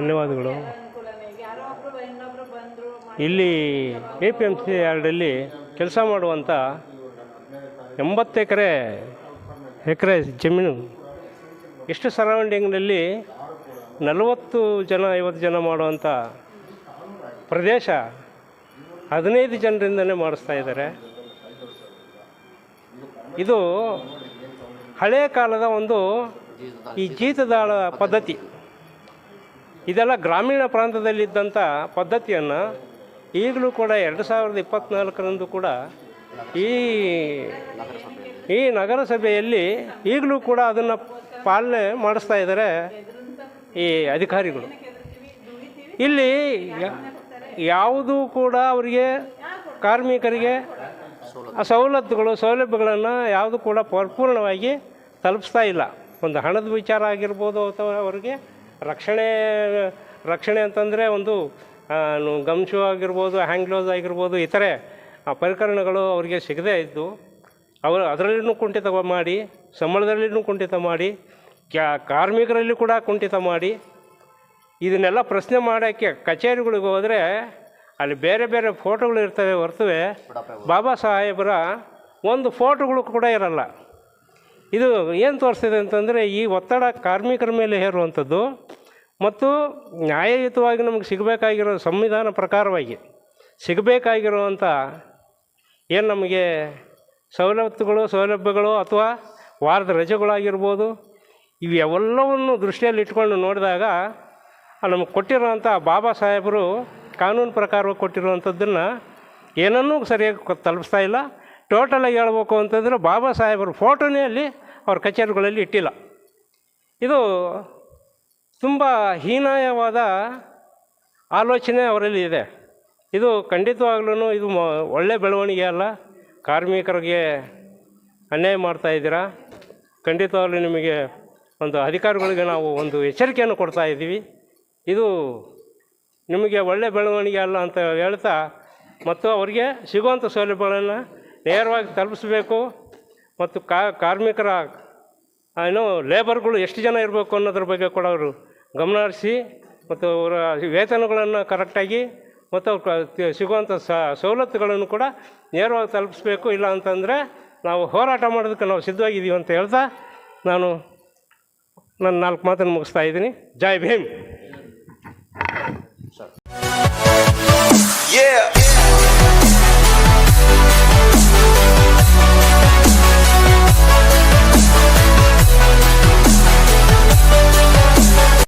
ಧನ್ಯವಾದಗಳು. ಇಲ್ಲಿ APMC ಯಾರ್ಡಲ್ಲಿ ಕೆಲಸ ಮಾಡುವಂಥ 80 ಎಕರೆ ಜಮೀನು, ಇಷ್ಟು ಸರೌಂಡಿಂಗ್ನಲ್ಲಿ 40 ಜನ 50 ಜನ ಮಾಡುವಂಥ ಪ್ರದೇಶ 15 ಜನರಿಂದನೇ ಮಾಡಿಸ್ತಾ ಇದ್ದಾರೆ. ಇದು ಹಳೆಯ ಕಾಲದ ಒಂದು ಈ ಜೀತದಾಳ ಪದ್ಧತಿ. ಇದೆಲ್ಲ ಗ್ರಾಮೀಣ ಪ್ರಾಂತದಲ್ಲಿದ್ದಂಥ ಪದ್ಧತಿಯನ್ನು ಈಗಲೂ ಕೂಡ 2024 ಕೂಡ ಈ ನಗರಸಭೆಯಲ್ಲಿ ಈಗಲೂ ಕೂಡ ಅದನ್ನು ಪಾಲನೆ ಮಾಡಿಸ್ತಾ ಇದ್ದಾರೆ ಈ ಅಧಿಕಾರಿಗಳು. ಇಲ್ಲಿ ಯಾವುದೂ ಕೂಡ ಅವರಿಗೆ ಕಾರ್ಮಿಕರಿಗೆ ಸೌಲಭ್ಯಗಳನ್ನು ಯಾವುದು ಕೂಡ ಪರಿಪೂರ್ಣವಾಗಿ ತಲುಪಿಸ್ತಾ ಇಲ್ಲ. ಒಂದು ಹಣದ ವಿಚಾರ ಆಗಿರ್ಬೋದು, ಅಥವಾ ಅವರಿಗೆ ರಕ್ಷಣೆ ಅಂತಂದರೆ ಒಂದು ಗಮ್ ಶೂ ಆಗಿರ್ಬೋದು, ಹ್ಯಾಂಡ್ ಗ್ಲೌಸ್ ಆಗಿರ್ಬೋದು, ಇತರೆ ಪರಿಕರಣಗಳು ಅವರಿಗೆ ಸಿಗದೇ ಇದ್ದು ಅದರಲ್ಲಿನೂ ಕುಂಠಿತ ಮಾಡಿ, ಸಂಬಳದಲ್ಲಿನೂ ಕುಂಠಿತ ಮಾಡಿ, ಕಾರ್ಮಿಕರಲ್ಲಿ ಕೂಡ ಕುಂಠಿತ ಮಾಡಿ, ಇದನ್ನೆಲ್ಲ ಪ್ರಶ್ನೆ ಮಾಡೋಕ್ಕೆ ಕಚೇರಿಗಳಿಗೆ ಹೋದರೆ ಅಲ್ಲಿ ಬೇರೆ ಬೇರೆ ಫೋಟೋಗಳು ಇರ್ತವೆ ಹೊರತುವೆ ಬಾಬಾ ಸಾಹೇಬರ ಒಂದು ಫೋಟೋಗಳು ಕೂಡ ಇರಲ್ಲ. ಇದು ಏನು ತೋರಿಸ್ತಿದೆ ಅಂತಂದರೆ ಈ ಒತ್ತಡ ಕಾರ್ಮಿಕರ ಮೇಲೆ ಹೇರುವಂಥದ್ದು ಮತ್ತು ನ್ಯಾಯಯುತವಾಗಿ ನಮಗೆ ಸಿಗಬೇಕಾಗಿರೋ ಸಂವಿಧಾನ ಪ್ರಕಾರವಾಗಿ ಸಿಗಬೇಕಾಗಿರುವಂಥ ಏನು ನಮಗೆ ಸೌಲಭ್ಯಗಳು ಅಥವಾ ವಾರದ ರಜೆಗಳಾಗಿರ್ಬೋದು, ಇವೆಲ್ಲವನ್ನು ದೃಷ್ಟಿಯಲ್ಲಿ ಇಟ್ಕೊಂಡು ನೋಡಿದಾಗ ನಮಗೆ ಕೊಟ್ಟಿರೋವಂಥ ಬಾಬಾ ಸಾಹೇಬರು ಕಾನೂನು ಪ್ರಕಾರವಾಗಿ ಕೊಟ್ಟಿರುವಂಥದ್ದನ್ನು ಏನನ್ನೂ ಸರಿಯಾಗಿ ತಲುಪಿಸ್ತಾ ಇಲ್ಲ. ಟೋಟಲಾಗಿ ಹೇಳ್ಬೇಕು ಅಂತಂದರೆ ಬಾಬಾ ಸಾಹೇಬರ ಫೋಟೋನೇ ಅಲ್ಲಿ ಅವ್ರ ಕಚೇರಿಗಳಲ್ಲಿ ಇಟ್ಟಿಲ್ಲ. ಇದು ತುಂಬ ಹೀನಾಯವಾದ ಆಲೋಚನೆ ಅವರಲ್ಲಿ ಇದೆ. ಇದು ಖಂಡಿತವಾಗ್ಲೂ ಇದು ಒಳ್ಳೆಯ ಬೆಳವಣಿಗೆ ಅಲ್ಲ. ಕಾರ್ಮಿಕರಿಗೆ ಅನ್ಯಾಯ ಮಾಡ್ತಾಯಿದ್ದೀರಾ. ಖಂಡಿತವಾಗ್ಲೂ ನಿಮಗೆ ಒಂದು ಅಧಿಕಾರಿಗಳಿಗೆ ನಾವು ಒಂದು ಎಚ್ಚರಿಕೆಯನ್ನು ಕೊಡ್ತಾ ಇದ್ದೀವಿ. ಇದು ನಿಮಗೆ ಒಳ್ಳೆಯ ಬೆಳವಣಿಗೆ ಅಲ್ಲ ಅಂತ ಹೇಳ್ತಾ, ಮತ್ತು ಅವರಿಗೆ ಸಿಗುವಂಥ ಸೌಲಭ್ಯಗಳನ್ನು ನೇರವಾಗಿ ತಲುಪಿಸಬೇಕು. ಮತ್ತು ಕಾರ್ಮಿಕರ ಲೇಬರ್ಗಳು ಎಷ್ಟು ಜನ ಇರಬೇಕು ಅನ್ನೋದ್ರ ಬಗ್ಗೆ ಕೂಡ ಅವರು ಗಮನ ಹರಿಸಿ, ಮತ್ತು ಅವರ ವೇತನಗಳನ್ನು ಕರೆಕ್ಟಾಗಿ ಮತ್ತು ಅವ್ರು ಸಿಗುವಂಥ ಸವಲತ್ತುಗಳನ್ನು ಕೂಡ ನೇರವಾಗಿ ತಲುಪಿಸ್ಬೇಕು. ಇಲ್ಲ ಅಂತಂದರೆ ನಾವು ಹೋರಾಟ ಮಾಡೋದಕ್ಕೆ ನಾವು ಸಿದ್ಧವಾಗಿದ್ದೀವಿ ಅಂತ ಹೇಳ್ತಾ ನಾನು ನನ್ನ 4 ಮಾತನ್ನು ಮುಗಿಸ್ತಾ ಇದ್ದೀನಿ. ಜೈ ಭೀಮ್.